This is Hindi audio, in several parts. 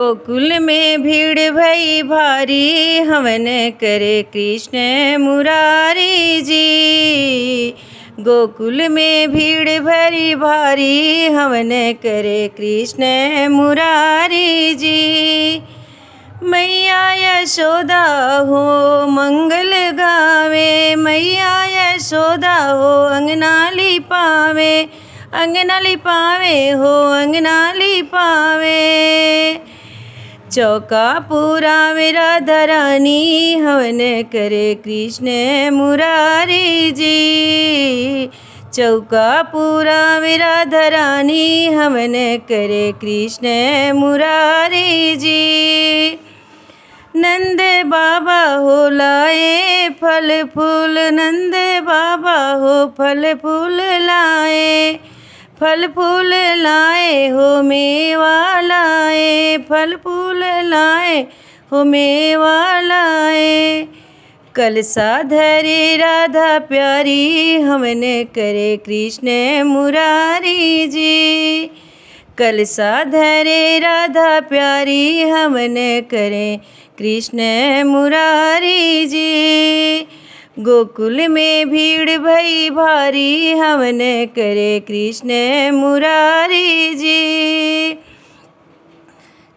गोकुल में भीड़ भई भारी, हवन करे कृष्ण मुरारी जी। गोकुल में भीड़ भरी भारी, हवन करे कृष्ण मुरारी जी। मैया यशोदा हो मंगल गावे, मैया यशोदा हो अंगना लिपावे, अंगना लिपावे हो अंगना लिपावे। चौका पुरावे राधा रानी, हवन करे कृष्ण मुरारी जी। चौका पुरावे राधा रानी, हवन करे कृष्ण मुरारी जी। नंद बाबा हो लाए फल फूल, नंद बाबा हो फल फूल लाए, फल फूल लाए हो मेवा लाए, फल फूल लाए हो मेवा लाए। कलसा धरे राधा प्यारी, हवन करे कृष्ण मुरारी जी। कलसा धरे राधा प्यारी, हवन करे कृष्ण मुरारी जी। गोकुल में भीड़ भई भारी, हवन करे कृष्ण मुरारी जी।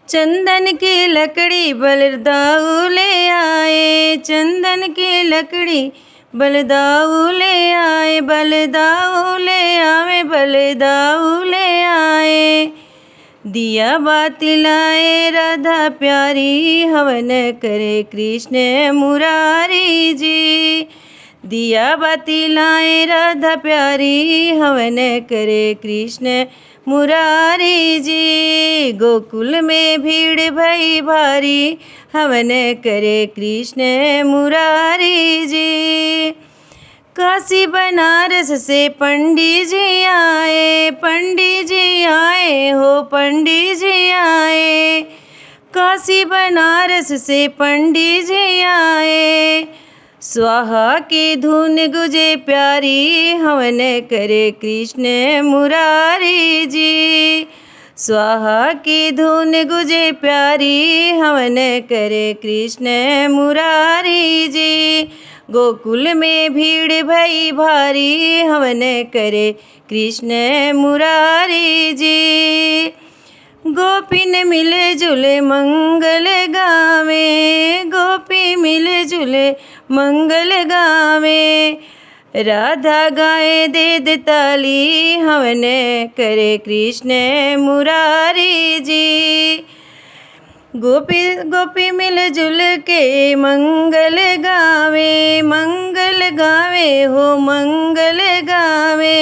चंदन की लकड़ी बलदाऊ ले आए, चंदन की लकड़ी बलदाऊ ले आए, बलदाऊ ले आवे, बलदाऊ ले आए। दिया बाती लाए राधा प्यारी, हवन करे कृष्ण मुरारी जी। दिया बाती लाए राधा प्यारी, हवन करे कृष्ण मुरारी जी। गोकुल में भीड़ भई भारी, हवन करे कृष्ण मुरारी जी। काशी बनारस से पंडित जी आए, पंडित जी आए हो पंडित जी आए। काशी बनारस से पंडित जी आए। स्वाहा की धुन गुजे प्यारी, हवन करे कृष्ण मुरारी जी। स्वाहा की धुन गुजे प्यारी, हवन करे कृष्ण मुरारी जी। गोकुल में भीड़ भई भारी, हवन करे कृष्ण मुरारी जी। गोपिन मिले जुले मंगल गावे, गोपी मिले जुले मंगल गावे। राधा गाए दे ताली, हवन करे कृष्ण मुरारी जी। गोपी मिल जुल के मंगल गावे, मंगल गावे हो मंगल गावे।